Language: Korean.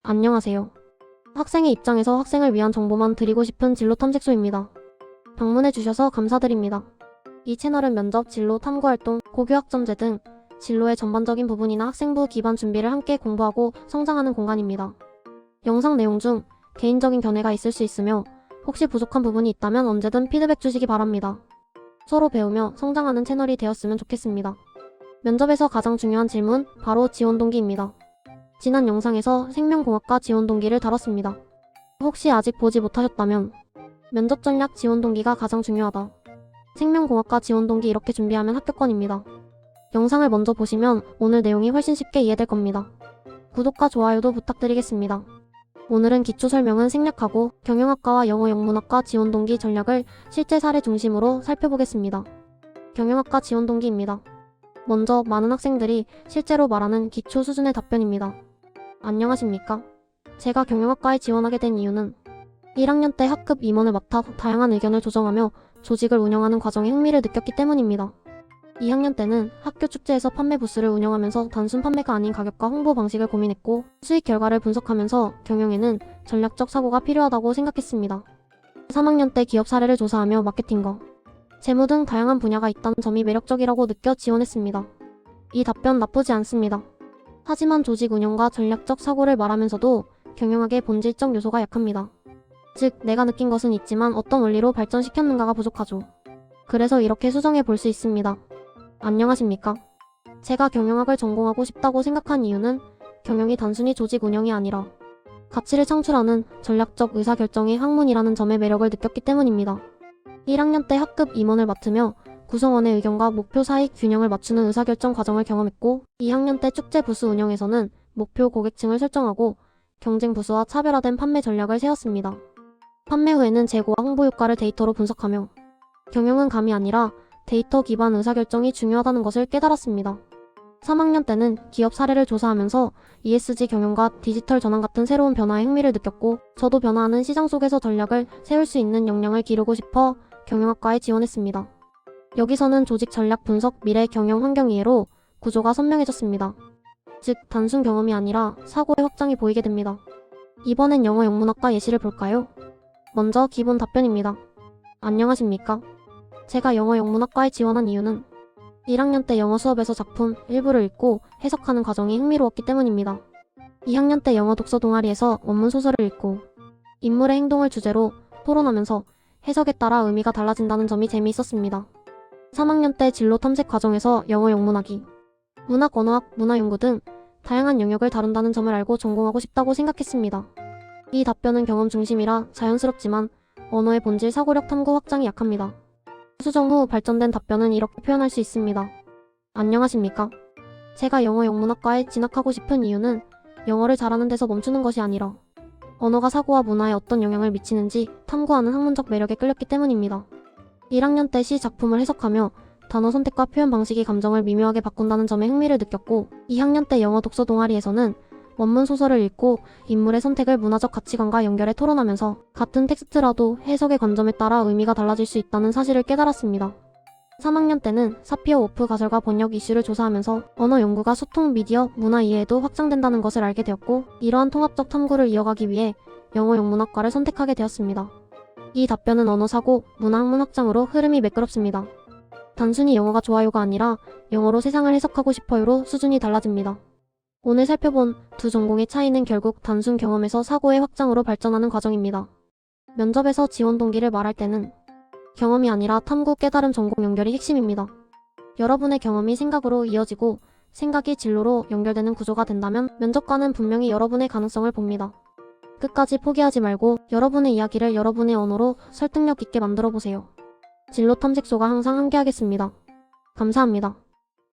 안녕하세요. 학생의 입장에서 학생을 위한 정보만 드리고 싶은 진로 탐색소입니다. 방문해 주셔서 감사드립니다. 이 채널은 면접, 진로, 탐구활동, 고교학점제 등 진로의 전반적인 부분이나 학생부 기반 준비를 함께 공부하고 성장하는 공간입니다. 영상 내용 중 개인적인 견해가 있을 수 있으며 혹시 부족한 부분이 있다면 언제든 피드백 주시기 바랍니다. 서로 배우며 성장하는 채널이 되었으면 좋겠습니다. 면접에서 가장 중요한 질문, 바로 지원 동기입니다. 지난 영상에서 생명공학과 지원 동기를 다뤘습니다. 혹시 아직 보지 못하셨다면 면접 전략 지원 동기가 가장 중요하다. 생명공학과 지원 동기 이렇게 준비하면 합격권입니다. 영상을 먼저 보시면 오늘 내용이 훨씬 쉽게 이해될 겁니다. 구독과 좋아요도 부탁드리겠습니다. 오늘은 기초 설명은 생략하고 경영학과와 영어 영문학과 지원 동기 전략을 실제 사례 중심으로 살펴보겠습니다. 경영학과 지원 동기입니다. 먼저 많은 학생들이 실제로 말하는 기초 수준의 답변입니다. 안녕하십니까? 제가 경영학과에 지원하게 된 이유는 1학년 때 학급 임원을 맡아 다양한 의견을 조정하며 조직을 운영하는 과정에 흥미를 느꼈기 때문입니다. 2학년 때는 학교 축제에서 판매 부스를 운영하면서 단순 판매가 아닌 가격과 홍보 방식을 고민했고 수익 결과를 분석하면서 경영에는 전략적 사고가 필요하다고 생각했습니다. 3학년 때 기업 사례를 조사하며 마케팅과 재무 등 다양한 분야가 있다는 점이 매력적이라고 느껴 지원했습니다. 이 답변 나쁘지 않습니다. 하지만 조직 운영과 전략적 사고를 말하면서도 경영학의 본질적 요소가 약합니다. 즉, 내가 느낀 것은 있지만 어떤 원리로 발전시켰는가가 부족하죠. 그래서 이렇게 수정해 볼 수 있습니다. 안녕하십니까? 제가 경영학을 전공하고 싶다고 생각한 이유는 경영이 단순히 조직 운영이 아니라 가치를 창출하는 전략적 의사결정의 학문이라는 점에 매력을 느꼈기 때문입니다. 1학년 때 학급 임원을 맡으며 구성원의 의견과 목표 사이 균형을 맞추는 의사결정 과정을 경험했고 2학년 때 축제 부스 운영에서는 목표 고객층을 설정하고 경쟁 부스와 차별화된 판매 전략을 세웠습니다. 판매 후에는 재고와 홍보 효과를 데이터로 분석하며 경영은 감이 아니라 데이터 기반 의사결정이 중요하다는 것을 깨달았습니다. 3학년 때는 기업 사례를 조사하면서 ESG 경영과 디지털 전환 같은 새로운 변화에 흥미를 느꼈고 저도 변화하는 시장 속에서 전략을 세울 수 있는 역량을 기르고 싶어 경영학과에 지원했습니다. 여기서는 조직 전략 분석, 미래 경영 환경 이해로 구조가 선명해졌습니다. 즉, 단순 경험이 아니라 사고의 확장이 보이게 됩니다. 이번엔 영어 영문학과 예시를 볼까요? 먼저 기본 답변입니다. 안녕하십니까? 제가 영어 영문학과에 지원한 이유는 1학년 때 영어 수업에서 작품 일부를 읽고 해석하는 과정이 흥미로웠기 때문입니다. 2학년 때 영어 독서 동아리에서 원문 소설을 읽고 인물의 행동을 주제로 토론하면서 해석에 따라 의미가 달라진다는 점이 재미있었습니다. 3학년 때 진로 탐색 과정에서 영어 영문학이 문학, 언어학, 문화연구 등 다양한 영역을 다룬다는 점을 알고 전공하고 싶다고 생각했습니다. 이 답변은 경험 중심이라 자연스럽지만 언어의 본질 사고력 탐구 확장이 약합니다. 수정 후 발전된 답변은 이렇게 표현할 수 있습니다. 안녕하십니까? 제가 영어 영문학과에 진학하고 싶은 이유는 영어를 잘하는 데서 멈추는 것이 아니라 언어가 사고와 문화에 어떤 영향을 미치는지 탐구하는 학문적 매력에 끌렸기 때문입니다. 1학년 때 시 작품을 해석하며 단어 선택과 표현 방식이 감정을 미묘하게 바꾼다는 점에 흥미를 느꼈고 2학년 때 영어 독서 동아리에서는 원문 소설을 읽고 인물의 선택을 문화적 가치관과 연결해 토론하면서 같은 텍스트라도 해석의 관점에 따라 의미가 달라질 수 있다는 사실을 깨달았습니다. 3학년 때는 사피어 워프 가설과 번역 이슈를 조사하면서 언어 연구가 소통, 미디어, 문화 이해에도 확장된다는 것을 알게 되었고 이러한 통합적 탐구를 이어가기 위해 영어 영문학과를 선택하게 되었습니다. 이 답변은 언어 사고, 문화학문 확장으로 흐름이 매끄럽습니다. 단순히 영어가 좋아요가 아니라 영어로 세상을 해석하고 싶어요로 수준이 달라집니다. 오늘 살펴본 두 전공의 차이는 결국 단순 경험에서 사고의 확장으로 발전하는 과정입니다. 면접에서 지원 동기를 말할 때는 경험이 아니라 탐구, 깨달음, 전공 연결이 핵심입니다. 여러분의 경험이 생각으로 이어지고 생각이 진로로 연결되는 구조가 된다면 면접관은 분명히 여러분의 가능성을 봅니다. 끝까지 포기하지 말고 여러분의 이야기를 여러분의 언어로 설득력 있게 만들어 보세요. 진로 탐색소가 항상 함께하겠습니다. 감사합니다.